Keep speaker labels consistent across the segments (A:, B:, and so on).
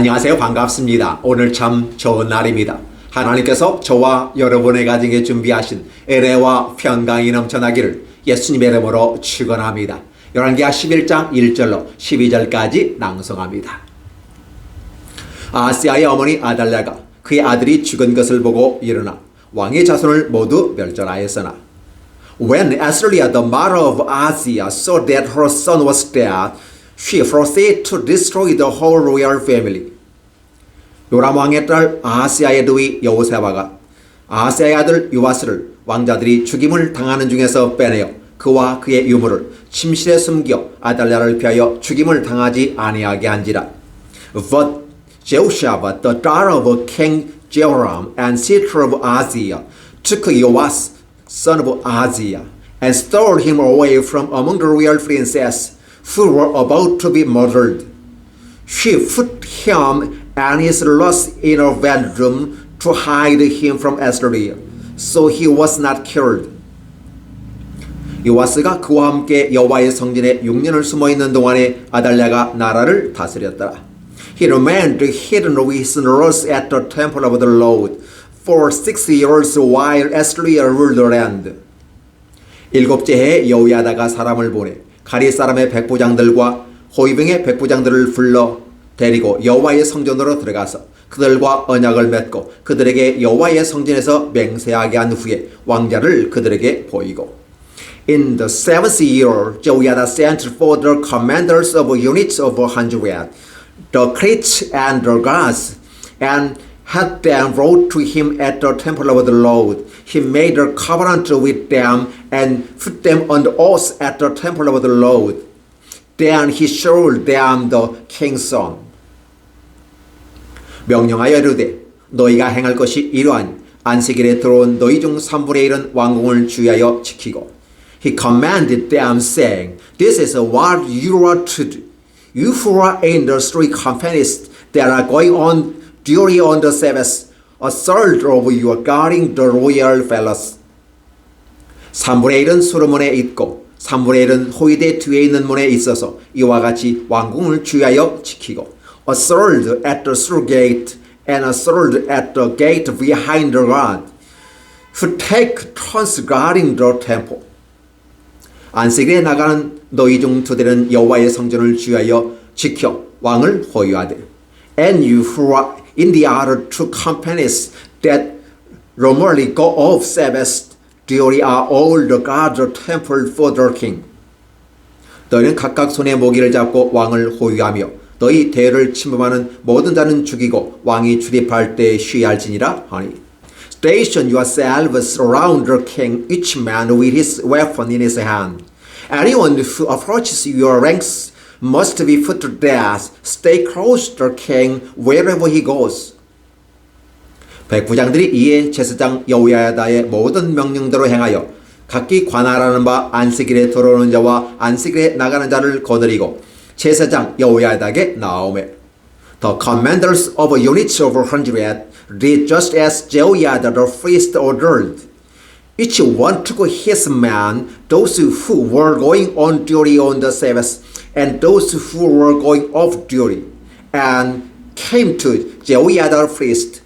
A: 안녕하세요. 반갑습니다. 오늘 참 좋은 날입니다. 하나님께서 저와 여러분의 가정에 준비하신 은혜와 평강이 넘쳐나기를 예수님의 이름으로 축원합니다. 열왕기하 11장 1절로 12절까지 낭송합니다. 아하스야의 어머니 아달랴가 그의 아들이 죽은 것을 보고 일어나 왕의 자손을 모두 멸절하였으나 When Athaliah the mother of Ahaziah saw that her son was dead, she proceeded to destroy the whole royal family. 요람 왕의 딸 아하스야의 누이 여호세바가 아하스야의 아들 요아스를 왕자들이 죽임을 당하는 중에서 빼내어 그와 그의 유물을 침실에 숨겨 아달랴를 피하여 죽임을 당하지 아니하게 한지라. But Jehoshaphat, the daughter of King Jehoram and sister of Ahaziah, took Joas, son of Ahaziah, and stole him away from among the royal princes who were about to be murdered. She put him and his loss in her bedroom to hide him from Athaliah, so he was not killed. 요아스가 그와 함께 여호와의 성전에 6년을 숨어있는 동안에 아달랴가 나라를 다스렸더라. He remained hidden with his nurse at the temple of the Lord for 6 years while Athaliah ruled the land. 일곱째 해에 여호야다가 사람을 보내 가리 사람의 백부장들과 호위병의 백부장들을 불러 데리고 여호와의 성전으로 들어가서 그들과 언약을 맺고 그들에게 여호와의 성전에서 맹세하게 한 후에 왕자를 그들에게 보이고 In the 7th year, Jehoiada sent for the commanders of units of 100, the Crete and the Gads, and had them brought to him at the temple of the Lord. He made a covenant with them and put them on the oath at the temple of the Lord. Then he showed them the king's son. 명령하여 이르되 너희가 행할 것이 이러하니 안식일에 들어온 너희 중 3분의 1은 왕궁을 주의하여 지키고 He commanded them saying, This is what you are to do. You who are in the street companies that are going on duty on the Sabbath, a third of you are guarding the royal palace. 3분의 1은 수르문에 있고 3분의 1은 호위대 뒤에 있는 문에 있어서 이와 같이 왕궁을 주의하여 지키고 A third at the through gate and a third at the gate behind the guard, who take turns guarding the temple. 안식일에 나가는 너희 중 2대는 여호와의 성전을 주의하여 지켜 왕을 호위하되 And you who are in the other 2 companies that normally go off Sabbath duty are all the guard the temple for the king. 너희는 각각 손에 모기를 잡고 왕을 호위하며 너희 대를 침범하는 모든 자는 죽이고 왕이 출입할 때에 쉬할지니라 하니 Station yourselves around the king, each man with his weapon in his hand. Anyone who approaches your ranks must be put to death. Stay close to the king wherever he goes. 백부장들이 이에 제사장 여호야다의 모든 명령대로 행하여 각기 관할하는 바 안식일에 들어오는 자와 안식일에 나가는 자를 거느리고 제사장 여호야다에게 나오매. The commanders of units of 100 did just as Jehoiada the priest ordered. Each one took his man, those who were going on duty on the Sabbath, and those who were going off duty, and came to Jehoiada the priest.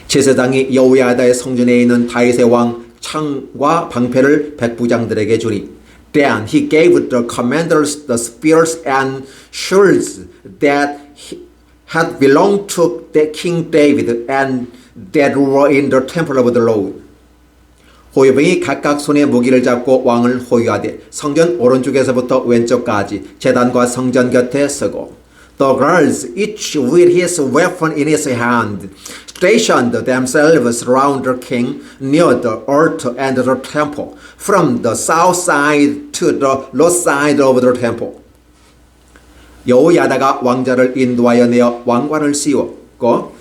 A: 제사장이 여호야다의 성전에 있는 다윗의 왕 창과 방패를 백부장들에게 주니 Then he gave the commanders the spears and shields that had belonged to the King David and that were in the temple of the Lord. 호위병이 각각 손에 무기를 잡고 왕을 호위하되 성전 오른쪽에서부터 왼쪽까지 제단과 성전 곁에 서고 The guards, each with his weapon in his hand, stationed themselves around the king near the altar and the temple, from the south side to the north side of the temple. 여호야다가 왕자를 인도하여 내어 왕관을 씌웠고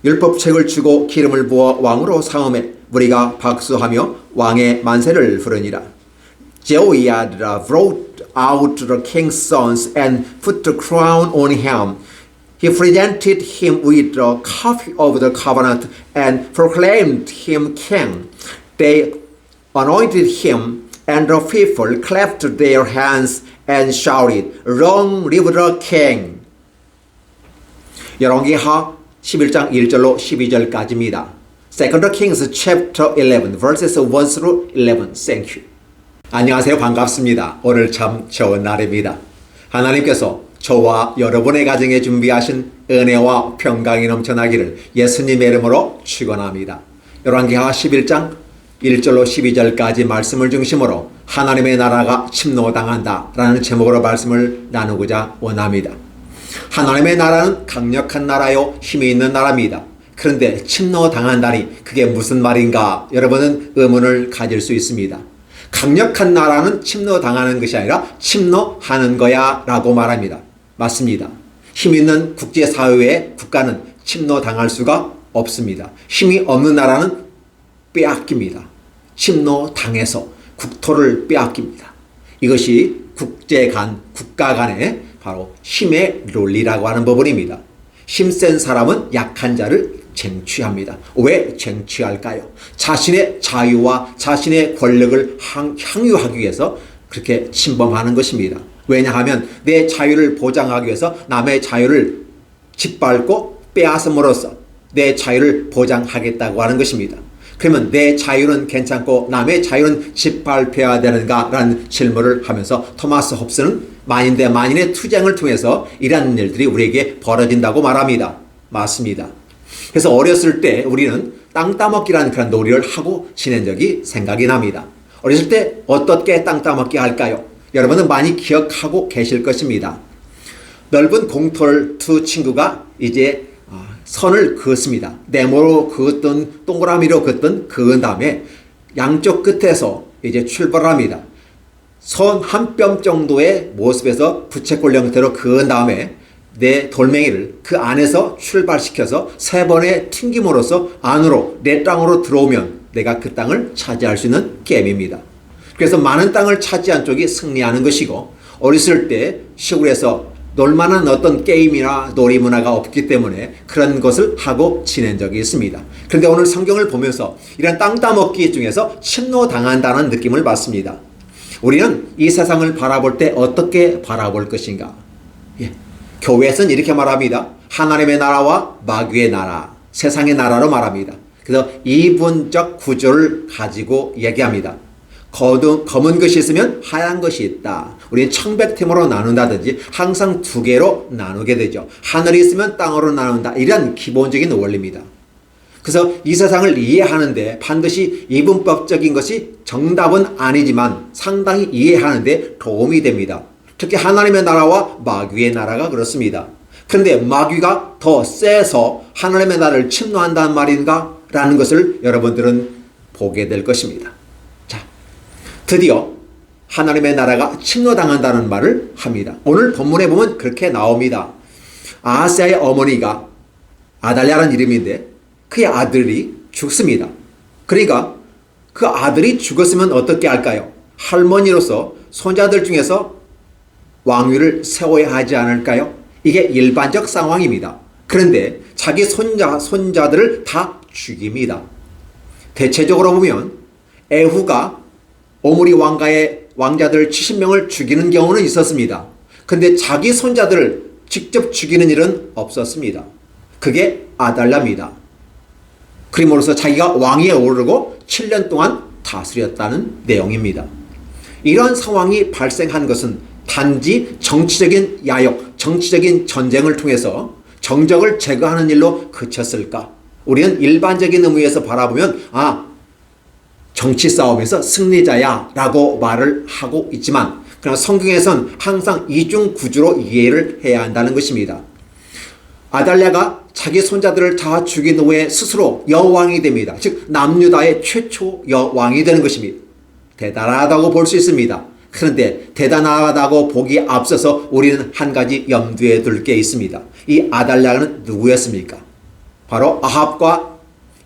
A: 율법책을 주고 기름을 부어 왕으로 삼음에 무리가 박수하며 왕의 만세를 부르니라. Jehoiada brought out the king's sons and put the crown on him. He presented him with a copy of the covenant and proclaimed him king. They anointed him, and the people clapped their hands and shouted, Long live the king! 열왕기하 11장 1절로 12절까지입니다. Second Kings chapter 11 verses 1 through 11. Thank you. 안녕하세요. 반갑습니다. 오늘 참 좋은 날입니다. 하나님께서 저와 여러분의 가정에 준비하신 은혜와 평강이 넘쳐나기를 예수님의 이름으로 축원합니다. 열왕기하 11장 1절로 12절까지 말씀을 중심으로 하나님의 나라가 침노당한다 라는 제목으로 말씀을 나누고자 원합니다. 하나님의 나라는 강력한 나라요 힘이 있는 나라입니다. 그런데 침노당한다니 그게 무슨 말인가 여러분은 의문을 가질 수 있습니다. 강력한 나라는 침노당하는 것이 아니라 침노하는 거야 라고 말합니다. 맞습니다. 힘 있는 국제사회의 국가는 침노당할 수가 없습니다. 힘이 없는 나라는 빼앗깁니다. 침노당해서 국토를 빼앗깁니다. 이것이 국가 간의 바로 힘의 논리라고 하는 부분입니다. 힘센 사람은 약한 자를 쟁취합니다. 왜 쟁취할까요? 자신의 자유와 자신의 권력을 향유하기 위해서 그렇게 침범하는 것입니다. 왜냐하면 내 자유를 보장하기 위해서 남의 자유를 짓밟고 빼앗음으로써 내 자유를 보장하겠다고 하는 것입니다. 그러면 내 자유는 괜찮고 남의 자유는 짓밟혀야 되는가? 라는 질문을 하면서 토마스 홉스는 만인 대 만인의 투쟁을 통해서 이러한 일들이 우리에게 벌어진다고 말합니다. 맞습니다. 그래서 어렸을 때 우리는 땅 따먹기라는 그런 놀이를 하고 지낸 적이 생각이 납니다. 어렸을 때 어떻게 땅 따먹기 할까요? 여러분은 많이 기억하고 계실 것입니다. 넓은 공터를 두 친구가 이제 선을 그었습니다. 네모로 그었던 동그라미로 그은 다음에 양쪽 끝에서 이제 출발합니다. 선 한 뼘 정도의 모습에서 부채꼴 형태로 그은 다음에 내 돌멩이를 그 안에서 출발시켜서 3번의 튕김으로써 안으로 내 땅으로 들어오면 내가 그 땅을 차지할 수 있는 게임입니다. 그래서 많은 땅을 차지한 쪽이 승리하는 것이고 어렸을 때 시골에서 놀만한 어떤 게임이나 놀이 문화가 없기 때문에 그런 것을 하고 지낸 적이 있습니다. 그런데 오늘 성경을 보면서 이런 땅 따먹기 중에서 침노당한다는 느낌을 받습니다. 우리는 이 세상을 바라볼 때 어떻게 바라볼 것인가? 교회에서는 이렇게 말합니다. 하나님의 나라와 마귀의 나라, 세상의 나라로 말합니다. 그래서 이분적 구조를 가지고 얘기합니다. 검은 것이 있으면 하얀 것이 있다. 우리는 청백팀으로 나눈다든지 항상 두 개로 나누게 되죠. 하늘이 있으면 땅으로 나눈다. 이런 기본적인 원리입니다. 그래서 이 세상을 이해하는데 반드시 이분법적인 것이 정답은 아니지만 상당히 이해하는데 도움이 됩니다. 특히 하나님의 나라와 마귀의 나라가 그렇습니다. 그런데 마귀가 더 세서 하나님의 나라를 침노한다는 말인가? 라는 것을 여러분들은 보게 될 것입니다. 자, 드디어 하나님의 나라가 침노당한다는 말을 합니다. 오늘 본문에 보면 그렇게 나옵니다. 아하스야의 어머니가 아달랴라는 이름인데 그의 아들이 죽습니다. 그러니까 그 아들이 죽었으면 어떻게 할까요? 할머니로서 손자들 중에서 왕위를 세워야 하지 않을까요? 이게 일반적 상황입니다. 그런데 자기 손자들을 다 죽입니다. 대체적으로 보면 에후가 오므리 왕자들 70명을 죽이는 경우는 있었습니다. 그런데 자기 손자들을 직접 죽이는 일은 없었습니다. 그게 아달랴입니다. 그림으로써 자기가 왕위에 오르고 7년 동안 다스렸다는 내용입니다. 이런 상황이 발생한 것은 단지 정치적인 야욕, 정치적인 전쟁을 통해서 정적을 제거하는 일로 그쳤을까? 우리는 일반적인 의미에서 바라보면 정치 싸움에서 승리자야 라고 말을 하고 있지만 그러나 성경에선 항상 이중 구조로 이해를 해야 한다는 것입니다. 아달랴가 자기 손자들을 다 죽인 후에 스스로 여왕이 됩니다. 즉 남유다의 최초 여왕이 되는 것입니다. 대단하다고 볼 수 있습니다. 그런데 대단하다고 보기 앞서서 우리는 한 가지 염두에 둘 게 있습니다. 이 아달랴는 누구였습니까? 바로 아합과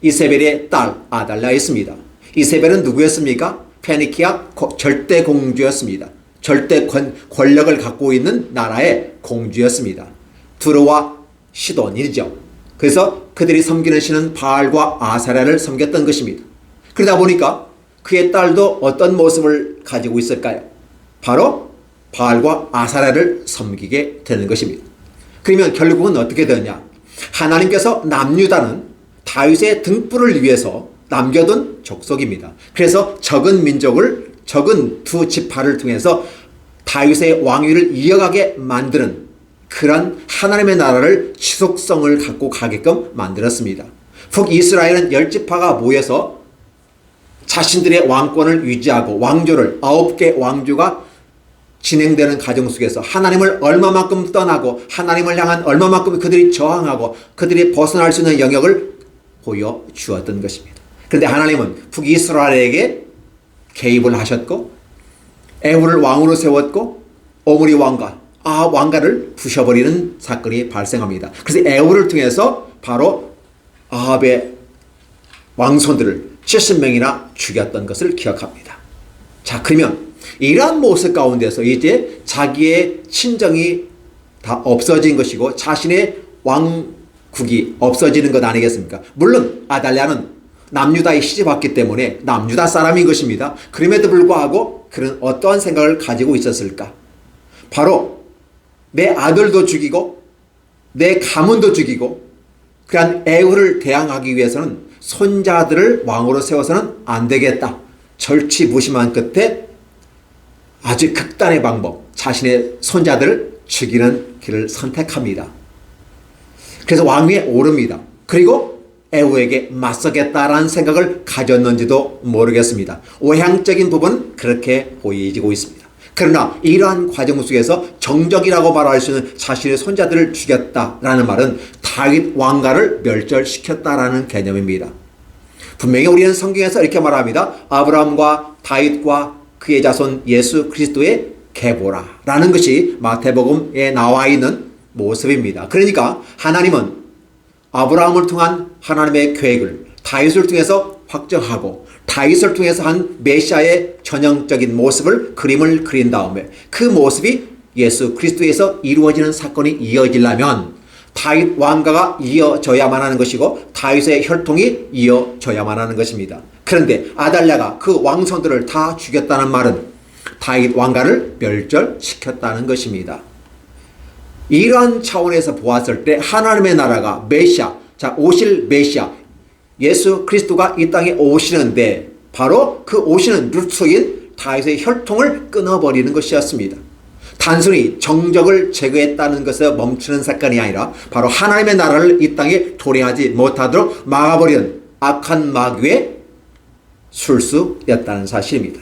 A: 이세벨의 딸 아달랴였습니다. 이세벨은 누구였습니까? 페니키아 절대 공주였습니다. 절대 권력을 갖고 있는 나라의 공주였습니다. 두로와 시돈이죠. 그래서 그들이 섬기는 신은 바알과 아사랴를 섬겼던 것입니다. 그러다 보니까 그의 딸도 어떤 모습을 가지고 있을까요? 바로 바알과 아사랴를 섬기게 되는 것입니다. 그러면 결국은 어떻게 되느냐? 하나님께서 남유다는 다윗의 등불을 위해서 남겨둔 족속입니다. 그래서 적은 두 지파를 통해서 다윗의 왕위를 이어가게 만드는 그런 하나님의 나라를 지속성을 갖고 가게끔 만들었습니다. 북이스라엘은 10지파가 모여서 자신들의 왕권을 유지하고 왕조를 9개 왕조가 진행되는 과정 속에서 하나님을 얼마만큼 떠나고 하나님을 향한 얼마만큼 그들이 저항하고 그들이 벗어날 수 있는 영역을 보여주었던 것입니다. 그런데 하나님은 북이스라엘에게 개입을 하셨고 에후를 왕으로 세웠고 오므리 왕과 아합 왕가를 부셔버리는 사건이 발생합니다. 그래서 에후를 통해서 바로 아합의 왕손들을 70명이나 죽였던 것을 기억합니다. 자, 그러면 이러한 모습 가운데서 이제 자기의 친정이 다 없어진 것이고 자신의 왕국이 없어지는 것 아니겠습니까? 물론 아달랴는 남유다에 시집왔기 때문에 남유다 사람인 것입니다. 그럼에도 불구하고 그는 어떠한 생각을 가지고 있었을까? 바로 내 아들도 죽이고 내 가문도 죽이고 그러한 에후를 대항하기 위해서는 손자들을 왕으로 세워서는 안 되겠다. 절치부심한 끝에 아주 극단의 방법, 자신의 손자들을 죽이는 길을 선택합니다. 그래서 왕위에 오릅니다. 그리고 에후에게 맞서겠다라는 생각을 가졌는지도 모르겠습니다. 외향적인 부분은 그렇게 보이지고 있습니다. 그러나 이러한 과정 속에서 정적이라고 말할 수 있는 자신의 손자들을 죽였다라는 말은 다윗 왕가를 멸절시켰다라는 개념입니다. 분명히 우리는 성경에서 이렇게 말합니다. 아브라함과 다윗과 그의 자손 예수 그리스도의 계보라라는 것이 마태복음에 나와 있는 모습입니다. 그러니까 하나님은 아브라함을 통한 하나님의 계획을 다윗을 통해서 확정하고 다윗을 통해서 한 메시아의 전형적인 모습을 그림을 그린 다음에 그 모습이 예수 그리스도에서 이루어지는 사건이 이어지려면 다윗 왕가가 이어져야만 하는 것이고 다윗의 혈통이 이어져야만 하는 것입니다. 그런데 아달랴가 그 왕손들을 다 죽였다는 말은 다윗 왕가를 멸절시켰다는 것입니다. 이러한 차원에서 보았을 때 하나님의 나라가 메시아, 자 오실 메시아 예수 그리스도가 이 땅에 오시는데 바로 그 오시는 루트인 다윗의 혈통을 끊어버리는 것이었습니다. 단순히 정적을 제거했다는 것에 멈추는 사건이 아니라 바로 하나님의 나라를 이 땅에 도래하지 못하도록 막아버리는 악한 마귀의 술수였다는 사실입니다.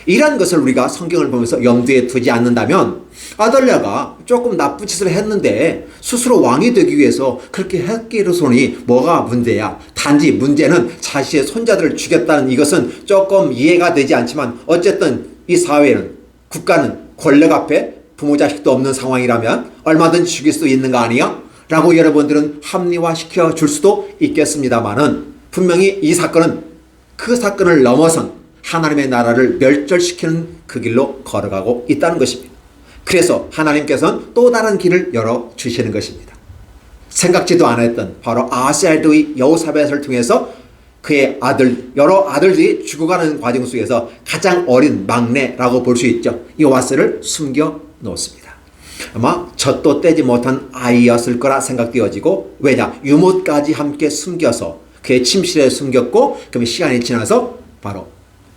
A: 이러한 것을 우리가 성경을 보면서 염두에 두지 않는다면 아달랴가 조금 나쁜 짓을 했는데 스스로 왕이 되기 위해서 그렇게 했기로서니 뭐가 문제야? 단지 문제는 자신의 손자들을 죽였다는 이것은 조금 이해가 되지 않지만 어쨌든 이 사회는 국가는 권력 앞에 부모 자식도 없는 상황이라면 얼마든지 죽일 수 있는 거 아니야? 라고 여러분들은 합리화시켜 줄 수도 있겠습니다만은 분명히 이 사건은 그 사건을 넘어선 하나님의 나라를 멸절시키는 그 길로 걸어가고 있다는 것입니다. 그래서 하나님께서는 또 다른 길을 열어주시는 것입니다. 생각지도 않았던 바로 아하스야의 여호사밧을 통해서 그의 여러 아들들이 죽어가는 과정 속에서 가장 어린 막내라고 볼 수 있죠. 요아스를 숨겨 놓습니다. 아마 젖도 떼지 못한 아이였을 거라 생각되어지고 왜냐? 유모까지 함께 숨겨서 그의 침실에 숨겼고 그러면 시간이 지나서 바로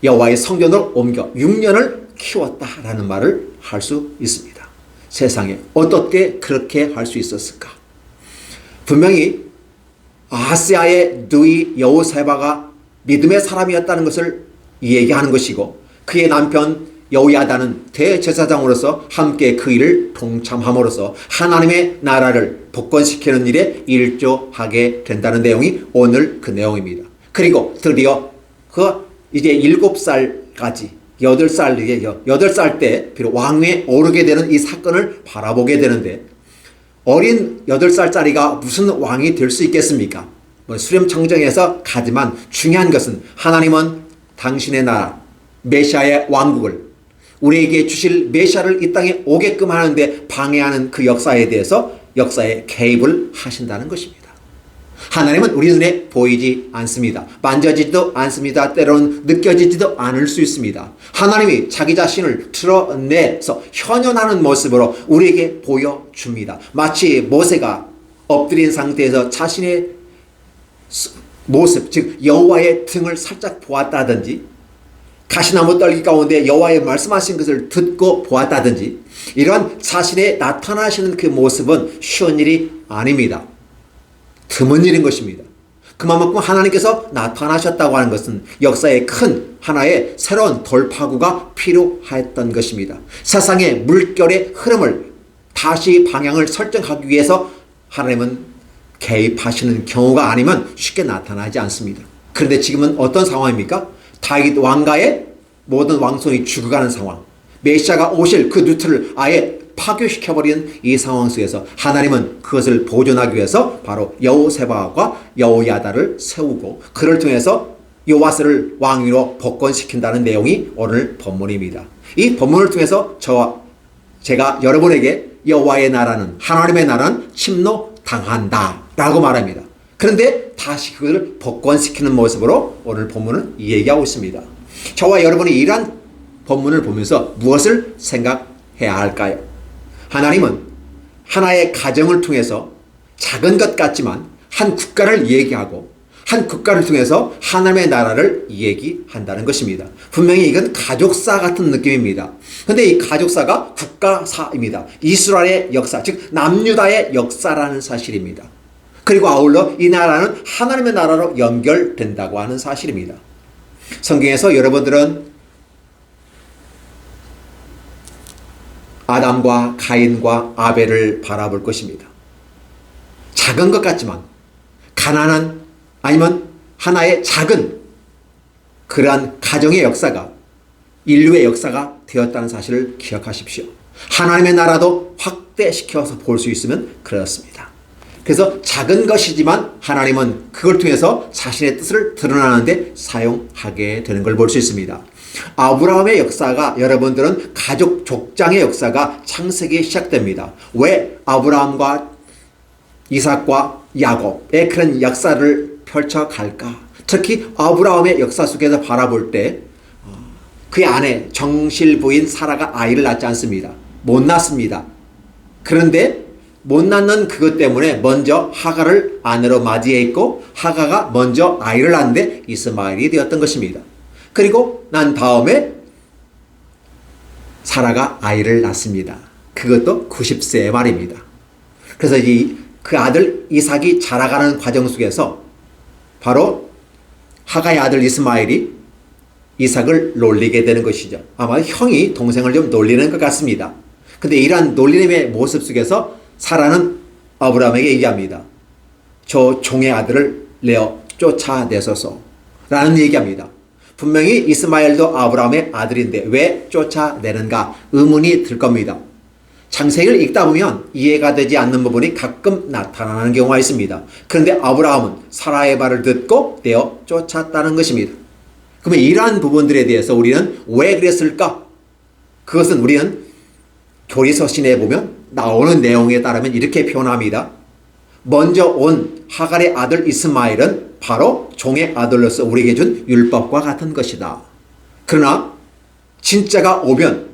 A: 여호와의 성전으로 옮겨 6년을 키웠다라는 말을 할 수 있습니다. 세상에 어떻게 그렇게 할 수 있었을까? 분명히 아하스야의 누이 여호사밧가 믿음의 사람이었다는 것을 얘기하는 것이고 그의 남편 여호야다는 대제사장으로서 함께 그 일을 동참함으로써 하나님의 나라를 복권시키는 일에 일조하게 된다는 내용이 오늘 그 내용입니다. 그리고 드디어 이제 7살까지 8살 때 비록 왕위에 오르게 되는 이 사건을 바라보게 되는데 어린 8살짜리가 무슨 왕이 될 수 있겠습니까? 수렴청정에서 가지만 중요한 것은 하나님은 당신의 나라 메시아의 왕국을 우리에게 주실 메시아를 이 땅에 오게끔 하는데 방해하는 그 역사에 대해서 역사에 개입을 하신다는 것입니다. 하나님은 우리 눈에 보이지 않습니다. 만져지지도 않습니다. 때로는 느껴지지도 않을 수 있습니다. 하나님이 자기 자신을 드러내서 현현하는 모습으로 우리에게 보여줍니다. 마치 모세가 엎드린 상태에서 자신의 모습, 즉 여호와의 등을 살짝 보았다든지, 가시나무 떨기 가운데 여호와의 말씀하신 것을 듣고 보았다든지, 이러한 자신의 나타나시는 그 모습은 쉬운 일이 아닙니다. 드문 일인 것입니다. 그만큼 하나님께서 나타나셨다고 하는 것은 역사의 큰 하나의 새로운 돌파구가 필요했던 것입니다. 세상의 물결의 흐름을 다시 방향을 설정하기 위해서 하나님은 개입하시는 경우가 아니면 쉽게 나타나지 않습니다. 그런데 지금은 어떤 상황입니까? 다윗 왕가의 모든 왕손이 죽어가는 상황, 메시아가 오실 그 루트를 아예 파괴시켜버리는 이 상황 속에서 하나님은 그것을 보존하기 위해서 바로 여호세바와 여호야다를 세우고 그를 통해서 요아스를 왕위로 복권시킨다는 내용이 오늘 본문입니다. 이 본문을 통해서 제가 여러분에게 여호와의 나라는, 하나님의 나라는 침노당한다 라고 말합니다. 그런데 다시 그것을 복권시키는 모습으로 오늘 본문은 얘기하고 있습니다. 저와 여러분이 이러한 본문을 보면서 무엇을 생각해야 할까요? 하나님은 하나의 가정을 통해서 작은 것 같지만 한 국가를 얘기하고 한 국가를 통해서 하나님의 나라를 얘기한다는 것입니다. 분명히 이건 가족사 같은 느낌입니다. 그런데 이 가족사가 국가사입니다. 이스라엘의 역사, 즉 남유다의 역사라는 사실입니다. 그리고 아울러 이 나라는 하나님의 나라로 연결된다고 하는 사실입니다. 성경에서 여러분들은 아담과 가인과 아벨을 바라볼 것입니다. 작은 것 같지만 가난한, 아니면 하나의 작은 그러한 가정의 역사가 인류의 역사가 되었다는 사실을 기억하십시오. 하나님의 나라도 확대시켜서 볼 수 있으면 그렇습니다. 그래서 작은 것이지만 하나님은 그걸 통해서 자신의 뜻을 드러나는데 사용하게 되는 걸 볼 수 있습니다. 아브라함의 역사가, 여러분들은 가족 족장의 역사가 창세기에 시작됩니다. 왜 아브라함과 이삭과 야곱의 그런 역사를 펼쳐갈까? 특히 아브라함의 역사 속에서 바라볼 때 그의 아내 정실 부인 사라가 아이를 낳지 않습니다. 못 낳습니다. 그런데 못 낳는 그것 때문에 먼저 하가를 아내로 맞이해 있고 하가가 먼저 아이를 낳는데 이스마엘이 되었던 것입니다. 그리고 난 다음에 사라가 아이를 낳습니다. 그것도 90세의 말입니다. 그래서 그 아들 이삭이 자라가는 과정 속에서 바로 하가의 아들 이스마엘이 이삭을 놀리게 되는 것이죠. 아마 형이 동생을 좀 놀리는 것 같습니다. 근데 이러한 놀림의 모습 속에서 사라는 아브라함에게 얘기합니다. 저 종의 아들을 내어 쫓아내소서 라는 얘기합니다. 분명히 이스마엘도 아브라함의 아들인데 왜 쫓아내는가 의문이 들 겁니다. 창세기를 읽다 보면 이해가 되지 않는 부분이 가끔 나타나는 경우가 있습니다. 그런데 아브라함은 사라의 말을 듣고 내어 쫓았다는 것입니다. 그러면 이러한 부분들에 대해서 우리는 왜 그랬을까? 그것은 우리는 교리서신에 보면 나오는 내용에 따르면 이렇게 표현합니다. 먼저 온 하갈의 아들 이스마엘은 바로 종의 아들로서 우리에게 준 율법과 같은 것이다. 그러나 진짜가 오면,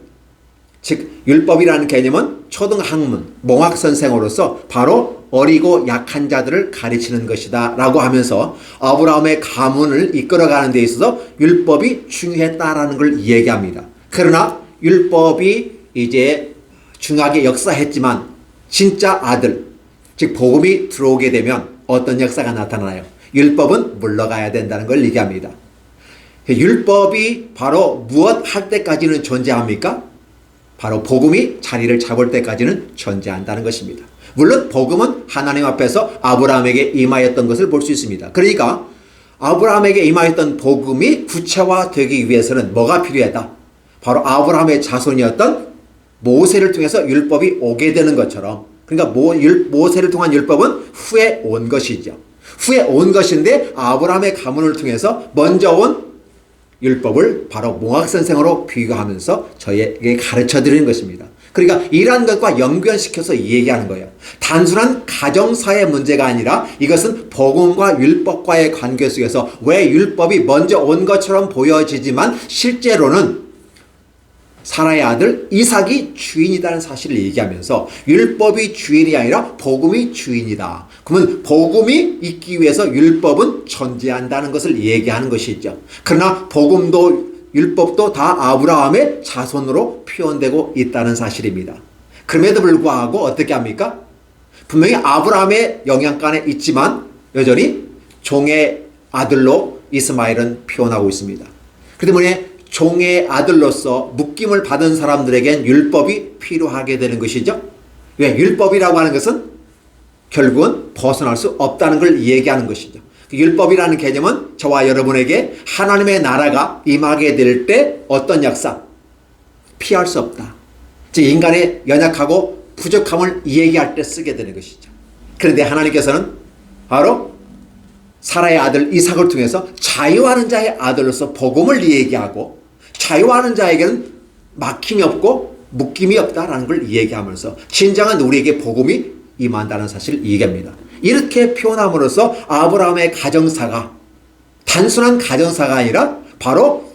A: 즉 율법이라는 개념은 초등학문, 몽학선생으로서 바로 어리고 약한 자들을 가르치는 것이다 라고 하면서 아브라함의 가문을 이끌어가는 데 있어서 율법이 중요했다라는 걸 얘기합니다. 그러나 율법이 이제 중요하게 역사했지만 진짜 아들, 즉 복음이 들어오게 되면 어떤 역사가 나타나요? 율법은 물러가야 된다는 걸 얘기합니다. 율법이 바로 무엇 할 때까지는 존재합니까? 바로 복음이 자리를 잡을 때까지는 존재한다는 것입니다. 물론 복음은 하나님 앞에서 아브라함에게 임하였던 것을 볼 수 있습니다. 그러니까 아브라함에게 임하였던 복음이 구체화되기 위해서는 뭐가 필요하다? 바로 아브라함의 자손이었던 모세를 통해서 율법이 오게 되는 것처럼, 그러니까 모세를 통한 율법은 후에 온 것이죠. 후에 온 것인데 아브라함의 가문을 통해서 먼저 온 율법을 바로 몽학선생으로 비교하면서 저에게 가르쳐드리는 것입니다. 그러니까 이러한 것과 연결시켜서 얘기하는 거예요. 단순한 가정사의 문제가 아니라 이것은 복음과 율법과의 관계 속에서 왜 율법이 먼저 온 것처럼 보여지지만 실제로는 사라의 아들 이삭이 주인이라는 사실을 얘기하면서 율법이 주인이 아니라 복음이 주인이다. 그러면 복음이 있기 위해서 율법은 존재한다는 것을 얘기하는 것이죠. 그러나 복음도 율법도 다 아브라함의 자손으로 표현되고 있다는 사실입니다. 그럼에도 불구하고 어떻게 합니까? 분명히 아브라함의 영향권에 있지만 여전히 종의 아들로 이스마엘은 표현하고 있습니다. 그렇기 때문에 종의 아들로서 묶임을 받은 사람들에겐 율법이 필요하게 되는 것이죠. 왜? 율법이라고 하는 것은 결국은 벗어날 수 없다는 걸 얘기하는 것이죠. 율법이라는 개념은 저와 여러분에게 하나님의 나라가 임하게 될 때 어떤 역사? 피할 수 없다. 즉 인간의 연약하고 부족함을 얘기할 때 쓰게 되는 것이죠. 그런데 하나님께서는 바로 사라의 아들 이삭을 통해서 자유하는 자의 아들로서 복음을 얘기하고 자유하는 자에게는 막힘이 없고 묶임이 없다라는 걸 얘기하면서 진정한 우리에게 복음이 임한다는 사실을 얘기합니다. 이렇게 표현함으로써 아브라함의 가정사가 단순한 가정사가 아니라 바로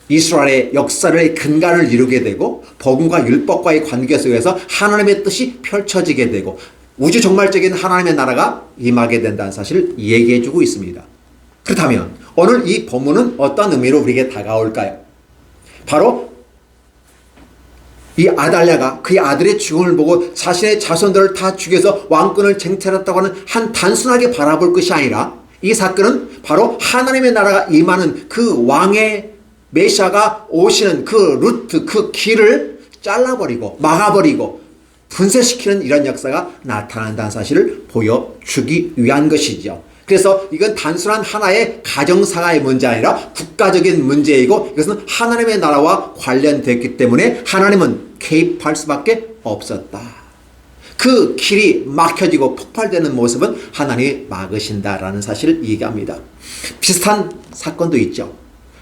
A: 이스라엘의 역사의 근간을 이루게 되고 복음과 율법과의 관계 속에서 하나님의 뜻이 펼쳐지게 되고 우주 종말적인 하나님의 나라가 임하게 된다는 사실을 얘기해 주고 있습니다. 그렇다면 오늘 이 본문은 어떤 의미로 우리에게 다가올까요? 바로 이 아달랴가 그의 아들의 죽음을 보고 자신의 자손들을 다 죽여서 왕권을 쟁취했다고 하는 한 단순하게 바라볼 것이 아니라 이 사건은 바로 하나님의 나라가 임하는 그 왕의 메시아가 오시는 그 루트, 그 길을 잘라버리고 막아버리고 분쇄시키는 이런 역사가 나타난다는 사실을 보여주기 위한 것이죠. 그래서 이건 단순한 하나의 가정사가의 문제 아니라 국가적인 문제이고 이것은 하나님의 나라와 관련됐기 때문에 하나님은 개입할 수밖에 없었다. 그 길이 막혀지고 폭발되는 모습은 하나님이 막으신다라는 사실을 얘기합니다. 비슷한 사건도 있죠.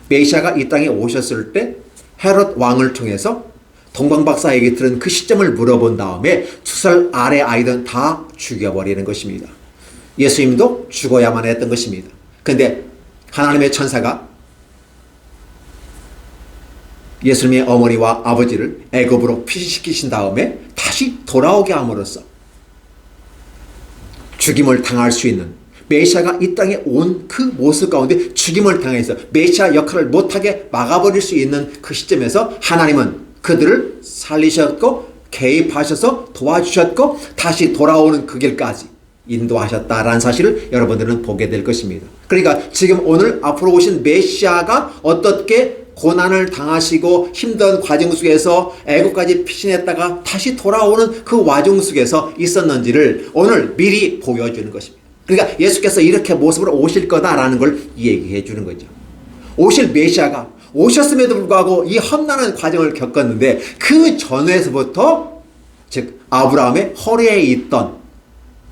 A: 메시아가 이 땅에 오셨을 때 헤롯 왕을 통해서 동방박사에게 들은 그 시점을 물어본 다음에 2살 아래 아이들은 다 죽여버리는 것입니다. 예수님도 죽어야만 했던 것입니다. 그런데 하나님의 천사가 예수님의 어머니와 아버지를 애굽으로 피신시키신 다음에 다시 돌아오게 함으로써 죽임을 당할 수 있는 메시아가 이 땅에 온 그 모습 가운데 죽임을 당해서 메시아 역할을 못하게 막아버릴 수 있는 그 시점에서 하나님은 그들을 살리셨고 개입하셔서 도와주셨고 다시 돌아오는 그 길까지 인도하셨다라는 사실을 여러분들은 보게 될 것입니다. 그러니까 지금 오늘 앞으로 오신 메시아가 어떻게 고난을 당하시고 힘든 과정 속에서 애국까지 피신했다가 다시 돌아오는 그 와중 속에서 있었는지를 오늘 미리 보여주는 것입니다. 그러니까 예수께서 이렇게 모습으로 오실 거다라는 걸 얘기해 주는 거죠. 오실 메시아가 오셨음에도 불구하고 이 험난한 과정을 겪었는데 그 전에서부터 즉 아브라함의 허리에 있던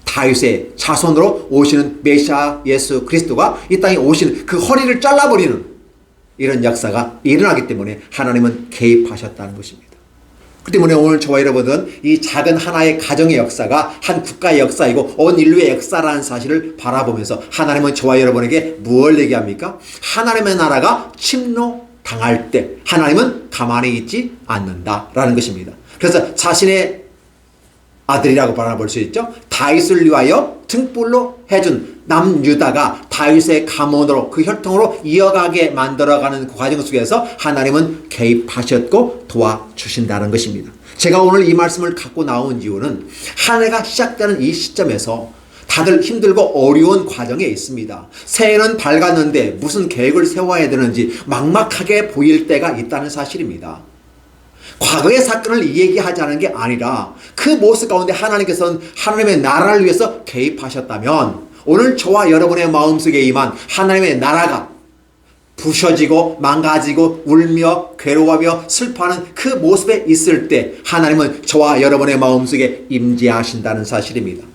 A: 다윗의 자손으로 오시는 메시아 예수 그리스도가 이 땅에 오시는 그 허리를 잘라버리는 이런 역사가 일어나기 때문에 하나님은 개입하셨다는 것입니다. 그 때문에 오늘 저와 여러분은 이 작은 하나의 가정의 역사가 한 국가의 역사이고 온 인류의 역사라는 사실을 바라보면서 하나님은 저와 여러분에게 무엇을 얘기합니까? 하나님의 나라가 침노당할 때 하나님은 가만히 있지 않는다라는 것입니다. 그래서 자신의 아들이라고 바라볼 수 있죠. 다윗을 위하여 등불로 해준 남유다가 다윗의 가문으로 그 혈통으로 이어가게 만들어가는 그 과정 속에서 하나님은 개입하셨고 도와주신다는 것입니다. 제가 오늘 이 말씀을 갖고 나온 이유는 한 해가 시작되는 이 시점에서 다들 힘들고 어려운 과정에 있습니다. 새해는 밝았는데 무슨 계획을 세워야 되는지 막막하게 보일 때가 있다는 사실입니다. 과거의 사건을 얘기하자는 게 아니라 그 모습 가운데 하나님께서는 하나님의 나라를 위해서 개입하셨다면 오늘 저와 여러분의 마음속에 임한 하나님의 나라가 부셔지고 망가지고 울며 괴로워하며 슬퍼하는 그 모습에 있을 때 하나님은 저와 여러분의 마음속에 임재하신다는 사실입니다.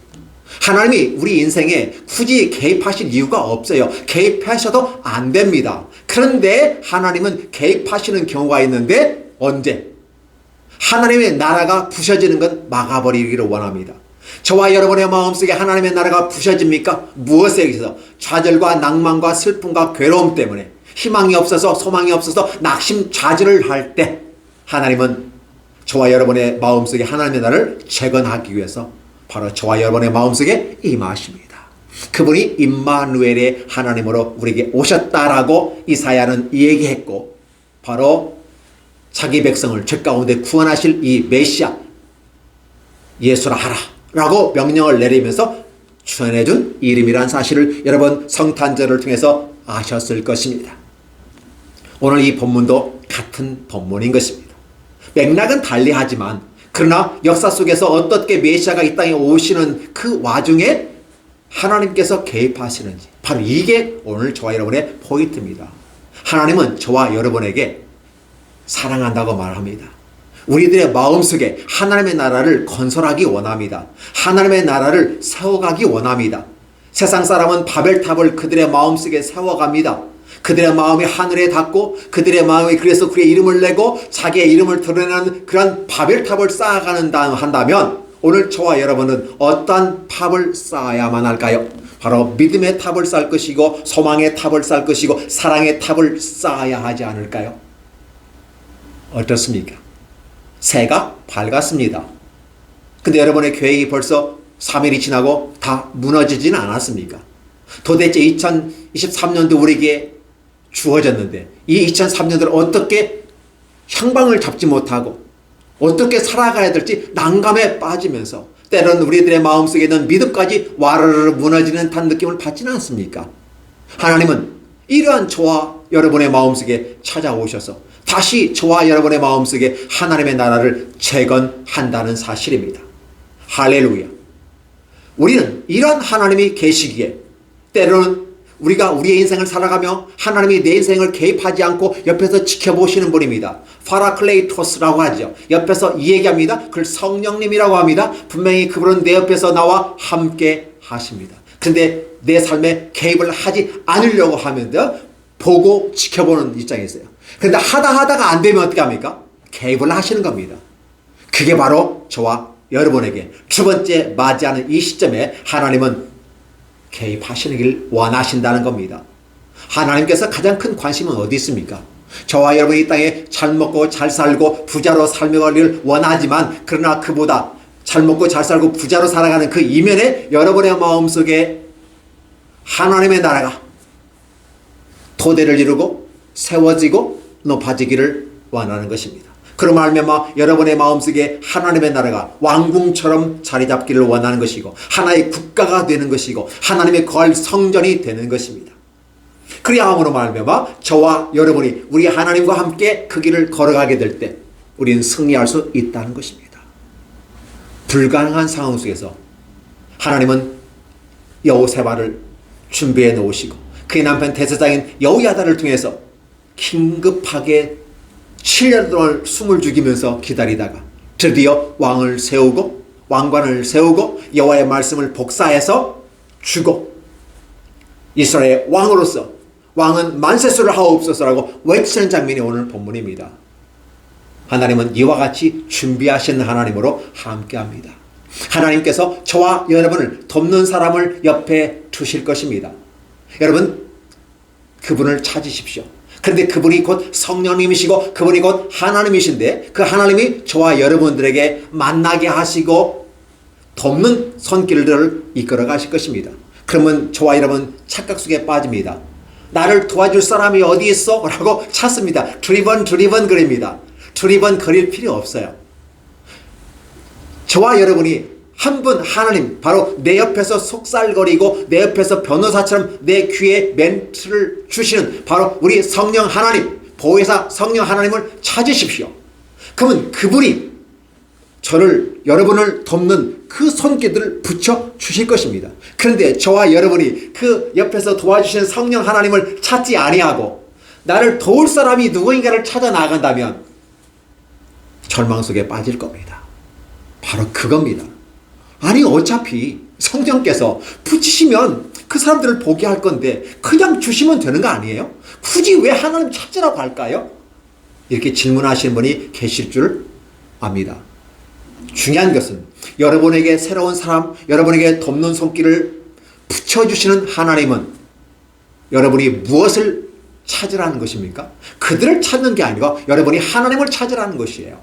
A: 하나님이 우리 인생에 굳이 개입하실 이유가 없어요. 개입하셔도 안 됩니다. 그런데 하나님은 개입하시는 경우가 있는데 언제? 하나님의 나라가 부셔지는 건 막아버리기를 원합니다. 저와 여러분의 마음속에 하나님의 나라가 부셔집니까? 무엇에 의해서? 좌절과 낭만과 슬픔과 괴로움 때문에 희망이 없어서 소망이 없어서 낙심좌절을 할 때 하나님은 저와 여러분의 마음속에 하나님의 나라를 재건하기 위해서 바로 저와 여러분의 마음속에 임하십니다. 그분이 임마누엘의 하나님으로 우리에게 오셨다라고 이사야는 얘기했고, 바로 자기 백성을 죄 가운데 구원하실 이 메시아 예수라 하라라고 명령을 내리면서 전해준 이름이란 사실을 여러분 성탄절을 통해서 아셨을 것입니다. 오늘 이 본문도 같은 본문인 것입니다. 맥락은 달리하지만 그러나 역사 속에서 어떻게 메시아가 이 땅에 오시는 그 와중에 하나님께서 개입하시는지, 바로 이게 오늘 저와 여러분의 포인트입니다. 하나님은 저와 여러분에게 사랑한다고 말합니다. 우리들의 마음속에 하나님의 나라를 건설하기 원합니다. 하나님의 나라를 세워가기 원합니다. 세상 사람은 바벨탑을 그들의 마음속에 세워갑니다. 그들의 마음이 하늘에 닿고 그들의 마음이 그래서 그의 이름을 내고 자기의 이름을 드러내는 그런 바벨탑을 한다면 오늘 저와 여러분은 어떤 탑을 쌓아야만 할까요? 바로 믿음의 탑을 쌓을 것이고 소망의 탑을 쌓을 것이고 사랑의 탑을 쌓아야 하지 않을까요? 어떻습니까? 새가 밝았습니다. 근데 여러분의 계획이 벌써 3일이 지나고 다 무너지지는 않았습니까? 도대체 2023년도 우리에게 주어졌는데 이 2003년도를 어떻게 향방을 잡지 못하고 어떻게 살아가야 될지 난감에 빠지면서 때로는 우리들의 마음속에는 믿음까지 와르르 무너지는 듯한 느낌을 받지는 않습니까? 하나님은 이러한 저와 여러분의 마음속에 찾아오셔서 다시 저와 여러분의 마음속에 하나님의 나라를 재건한다는 사실입니다. 할렐루야. 우리는 이런 하나님이 계시기에 때로는 우리가 우리의 인생을 살아가며 하나님이 내 인생을 개입하지 않고 옆에서 지켜보시는 분입니다. 파라클레이토스라고 하죠. 옆에서 이 얘기합니다. 그걸 성령님이라고 합니다. 분명히 그분은 내 옆에서 나와 함께 하십니다. 근데 내 삶에 개입을 하지 않으려고 하면 보고 지켜보는 입장이 있어요. 그런데 하다가 안 되면 어떻게 합니까? 개입을 하시는 겁니다. 그게 바로 저와 여러분에게 두 번째 맞이하는 이 시점에 하나님은 개입하시길 원하신다는 겁니다. 하나님께서 가장 큰 관심은 어디 있습니까? 저와 여러분이 이 땅에 잘 먹고 잘 살고 부자로 살며가기를 원하지만 그러나 그보다 잘 먹고 잘 살고 부자로 살아가는 그 이면에 여러분의 마음속에 하나님의 나라가 토대를 이루고 세워지고 높아지기를 원하는 것입니다. 그런 말미암아 여러분의 마음속에 하나님의 나라가 왕궁처럼 자리 잡기를 원하는 것이고 하나의 국가가 되는 것이고 하나님의 거할 성전이 되는 것입니다. 그리함으로 말미암아 저와 여러분이 우리 하나님과 함께 그 길을 걸어가게 될 때 우리는 승리할 수 있다는 것입니다. 불가능한 상황 속에서 하나님은 여호세바를 준비해 놓으시고 그의 남편 대제사장인 여호야다를 통해서 긴급하게 7년 동안 숨을 죽이면서 기다리다가 드디어 왕을 세우고 왕관을 세우고 여호와의 말씀을 복사해서 주고 이스라엘의 왕으로서 왕은 만세수를 하옵소서라고 외치는 장면이 오늘 본문입니다. 하나님은 이와 같이 준비하신 하나님으로 함께합니다. 하나님께서 저와 여러분을 돕는 사람을 옆에 두실 것입니다. 여러분 그분을 찾으십시오. 그런데 그분이 곧 성령님이시고 그분이 곧 하나님이신데 그 하나님이 저와 여러분들에게 만나게 하시고 돕는 손길들을 이끌어 가실 것입니다. 그러면 저와 여러분 착각 속에 빠집니다. 나를 도와줄 사람이 어디 있어? 라고 찾습니다. 두리번 그립니다. 두리번 그릴 필요 없어요. 저와 여러분이 한 분 하나님 바로 내 옆에서 속살거리고 내 옆에서 변호사처럼 내 귀에 멘트를 주시는 바로 우리 성령 하나님 보혜사 성령 하나님을 찾으십시오. 그러면 그분이 저를 여러분을 돕는 그 손길들을 붙여 주실 것입니다. 그런데 저와 여러분이 그 옆에서 도와주시는 성령 하나님을 찾지 아니하고 나를 도울 사람이 누구인가를 찾아 나간다면 절망 속에 빠질 겁니다. 바로 그겁니다. 아니 어차피 성령께서 붙이시면 그 사람들을 보게 할 건데 그냥 주시면 되는 거 아니에요? 굳이 왜 하나님 찾으라고 할까요? 이렇게 질문하시는 분이 계실 줄 압니다. 중요한 것은 여러분에게 새로운 사람, 여러분에게 돕는 손길을 붙여주시는 하나님은 여러분이 무엇을 찾으라는 것입니까? 그들을 찾는 게 아니고 여러분이 하나님을 찾으라는 것이에요.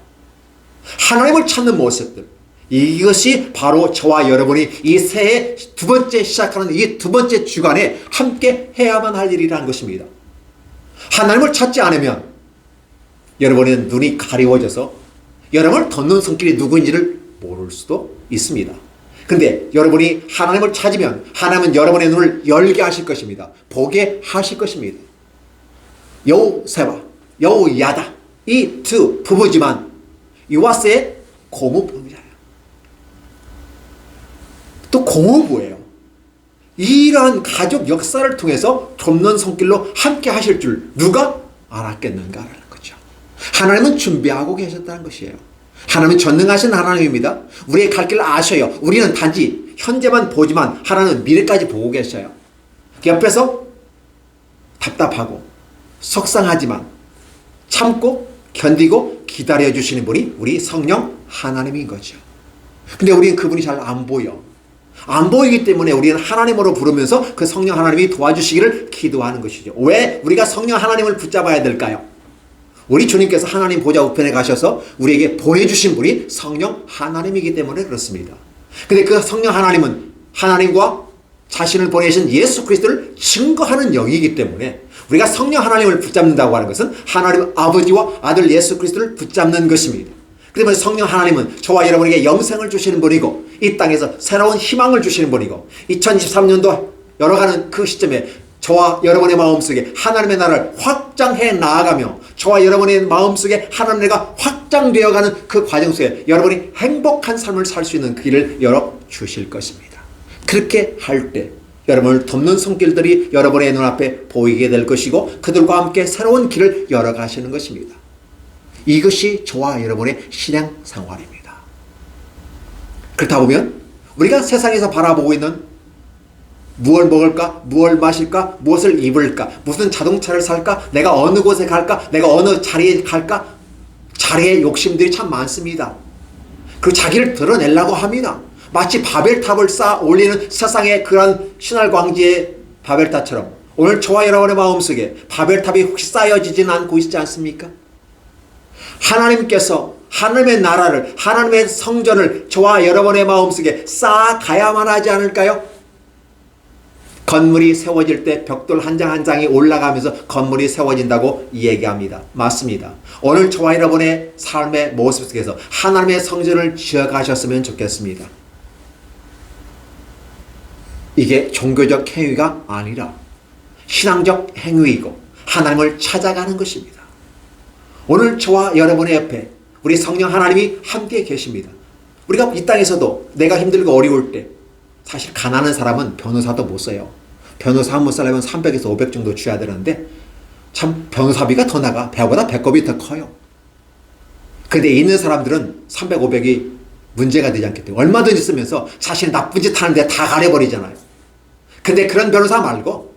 A: 하나님을 찾는 모습들. 이것이 바로 저와 여러분이 이 새해 두 번째 시작하는 이 두 번째 주간에 함께 해야만 할 일이라는 것입니다. 하나님을 찾지 않으면 여러분의 눈이 가리워져서 여러분을 덮는 손길이 누구인지를 모를 수도 있습니다. 근데 여러분이 하나님을 찾으면 하나님은 여러분의 눈을 열게 하실 것입니다. 보게 하실 것입니다. 여호세와 여호야다 이 두 부부지만 요아스의 고모부부잖아요. 또 고모부예요. 이러한 가족 역사를 통해서 돕는 손길로 함께 하실 줄 누가 알았겠는가라는 거죠. 하나님은 준비하고 계셨다는 것이에요. 하나님은 전능하신 하나님입니다. 우리의 갈 길을 아셔요. 우리는 단지 현재만 보지만 하나님은 미래까지 보고 계셔요. 옆에서 답답하고 속상하지만 참고 견디고 기다려주시는 분이 우리 성령 하나님인 거죠. 근데 우리는 그분이 잘 안 보여. 안 보이기 때문에 우리는 하나님으로 부르면서 그 성령 하나님이 도와주시기를 기도하는 것이죠. 왜 우리가 성령 하나님을 붙잡아야 될까요? 우리 주님께서 하나님 보좌 우편에 가셔서 우리에게 보내주신 분이 성령 하나님이기 때문에 그렇습니다. 근데 그 성령 하나님은 하나님과 자신을 보내신 예수 그리스도를 증거하는 영이기 때문에 우리가 성령 하나님을 붙잡는다고 하는 것은 하나님 아버지와 아들 예수 그리스도를 붙잡는 것입니다. 그러면 성령 하나님은 저와 여러분에게 영생을 주시는 분이고 이 땅에서 새로운 희망을 주시는 분이고 2023년도 열어가는 그 시점에 저와 여러분의 마음속에 하나님의 나라를 확장해 나아가며 저와 여러분의 마음속에 하나님의 나라가 확장되어가는 그 과정 속에 여러분이 행복한 삶을 살 수 있는 그 길을 열어주실 것입니다. 그렇게 할 때 여러분을 돕는 손길들이 여러분의 눈앞에 보이게 될 것이고 그들과 함께 새로운 길을 열어가시는 것입니다. 이것이 저와 여러분의 신앙 생활입니다. 그렇다 보면 우리가 세상에서 바라보고 있는 무엇을 먹을까? 무엇을 마실까? 무엇을 입을까? 무슨 자동차를 살까? 내가 어느 곳에 갈까? 내가 어느 자리에 갈까? 자리의 욕심들이 참 많습니다. 그리고 자기를 드러내려고 합니다. 마치 바벨탑을 쌓아 올리는 세상의 그런 신할광지의 바벨탑처럼 오늘 저와 여러분의 마음속에 바벨탑이 혹시 쌓여지지는 않고 있지 않습니까? 하나님께서 하나님의 나라를 하나님의 성전을 저와 여러분의 마음속에 쌓아가야만 하지 않을까요? 건물이 세워질 때 벽돌 한 장 한 장이 올라가면서 건물이 세워진다고 얘기합니다. 맞습니다. 오늘 저와 여러분의 삶의 모습 속에서 하나님의 성전을 지어가셨으면 좋겠습니다. 이게 종교적 행위가 아니라 신앙적 행위이고 하나님을 찾아가는 것입니다. 오늘 저와 여러분의 옆에 우리 성령 하나님이 함께 계십니다. 우리가 이 땅에서도 내가 힘들고 어려울 때 사실 가난한 사람은 변호사도 못 써요. 변호사 한 번 쓰려면 300에서 500 정도 줘야 되는데 참 변호사비가 더 나가. 배보다 배꼽이 더 커요. 근데 있는 사람들은 300, 500이 문제가 되지 않기 때문에 얼마든지 쓰면서 자신 나쁜 짓 하는데 다 가려버리잖아요. 근데 그런 변호사 말고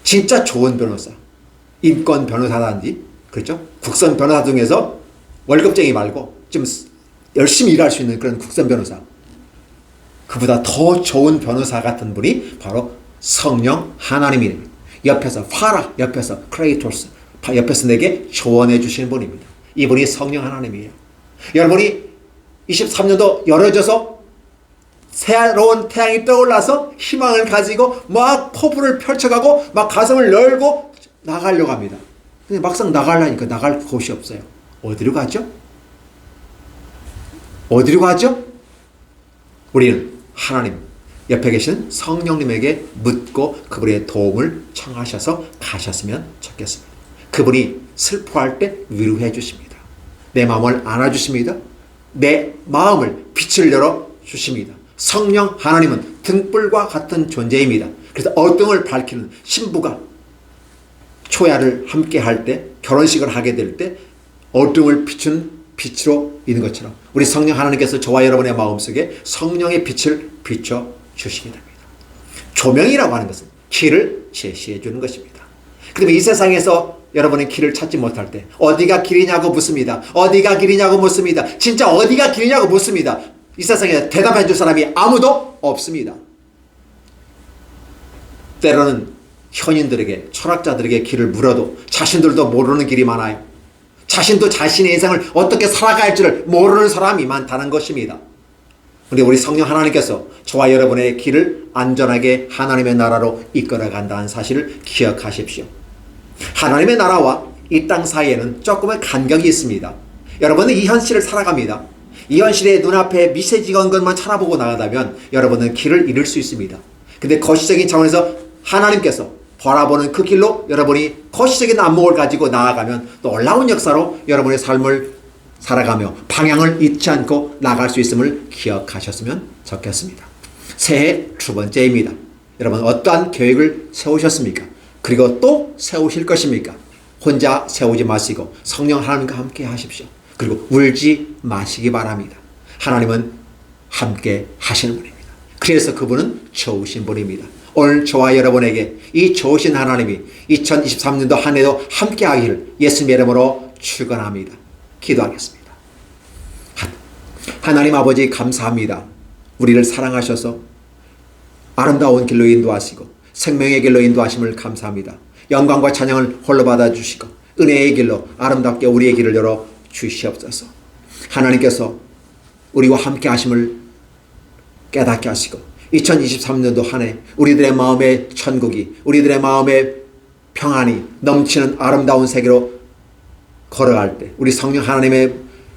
A: 진짜 좋은 변호사, 인권 변호사라든지 그렇죠? 국선 변호사 중에서 월급쟁이 말고 좀 열심히 일할 수 있는 그런 국선 변호사, 그보다 더 좋은 변호사 같은 분이 바로 성령 하나님입니다. 옆에서 파라, 옆에서 크레이토스, 옆에서 내게 조언해 주시는 분입니다. 이분이 성령 하나님이에요. 여러분이 23년도 열어져서 새로운 태양이 떠올라서 희망을 가지고 막 포부를 펼쳐가고 막 가슴을 열고 나가려고 합니다. 근데 막상 나가려니까 나갈 곳이 없어요. 어디로 가죠? 어디로 가죠? 우리는 하나님 옆에 계신 성령님에게 묻고 그분의 도움을 청하셔서 가셨으면 좋겠습니다. 그분이 슬퍼할 때 위로해 주십니다. 내 마음을 안아주십니다. 내 마음을 빛을 열어 주십니다. 성령 하나님은 등불과 같은 존재입니다. 그래서 어둠을 밝히는 신부가 초야를 함께 할 때, 결혼식을 하게 될 때 어둠을 비춘 빛으로 있는 것처럼 우리 성령 하나님께서 저와 여러분의 마음속에 성령의 빛을 비춰 주시게 됩니다. 조명이라고 하는 것은 길을 제시해 주는 것입니다. 그러면 이 세상에서 여러분의 길을 찾지 못할 때 어디가 길이냐고 묻습니다. 어디가 길이냐고 묻습니다. 진짜 어디가 길이냐고 묻습니다. 이 세상에 대답해 줄 사람이 아무도 없습니다. 때로는 현인들에게, 철학자들에게 길을 물어도 자신들도 모르는 길이 많아요. 자신도 자신의 인생을 어떻게 살아가야 할지를 모르는 사람이 많다는 것입니다. 근데 우리 성령 하나님께서 저와 여러분의 길을 안전하게 하나님의 나라로 이끌어간다는 사실을 기억하십시오. 하나님의 나라와 이 땅 사이에는 조금의 간격이 있습니다. 여러분은 이 현실을 살아갑니다. 이 현실의 눈앞에 미세지간 것만 찾아보고 나가다면 여러분은 길을 잃을 수 있습니다. 근데 거시적인 차원에서 하나님께서 바라보는 그 길로 여러분이 거시적인 안목을 가지고 나아가면 놀라운 역사로 여러분의 삶을 살아가며 방향을 잊지 않고 나갈 수 있음을 기억하셨으면 좋겠습니다. 새해 두 번째입니다. 여러분 어떠한 계획을 세우셨습니까? 그리고 또 세우실 것입니까? 혼자 세우지 마시고 성령 하나님과 함께 하십시오. 그리고 울지 마시기 바랍니다. 하나님은 함께 하시는 분입니다. 그래서 그분은 좋으신 분입니다. 오늘 저와 여러분에게 이 좋으신 하나님이 2023년도 한 해도 함께 하기를 예수님의 이름으로 축원합니다. 기도하겠습니다. 하나님 아버지 감사합니다. 우리를 사랑하셔서 아름다운 길로 인도하시고 생명의 길로 인도하심을 감사합니다. 영광과 찬양을 홀로 받아주시고 은혜의 길로 아름답게 우리의 길을 열어 주시옵소서. 하나님께서 우리와 함께 하심을 깨닫게 하시고 2023년도 한 해 우리들의 마음의 천국이, 우리들의 마음의 평안이 넘치는 아름다운 세계로 걸어갈 때 우리 성령 하나님의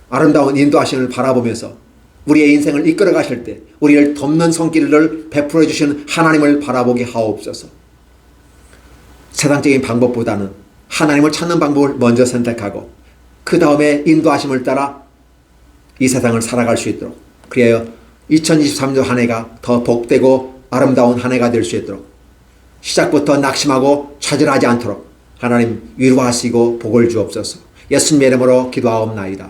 A: 아름다운 인도하심을 바라보면서 우리의 인생을 이끌어 가실 때 우리를 돕는 손길을 베풀어 주시는 하나님을 바라보게 하옵소서. 세상적인 방법보다는 하나님을 찾는 방법을 먼저 선택하고 그 다음에 인도하심을 따라 이 세상을 살아갈 수 있도록, 그리하여 2023년 한 해가 더 복되고 아름다운 한 해가 될 수 있도록 시작부터 낙심하고 좌절하지 않도록 하나님 위로하시고 복을 주옵소서. 예수님의 이름으로 기도하옵나이다.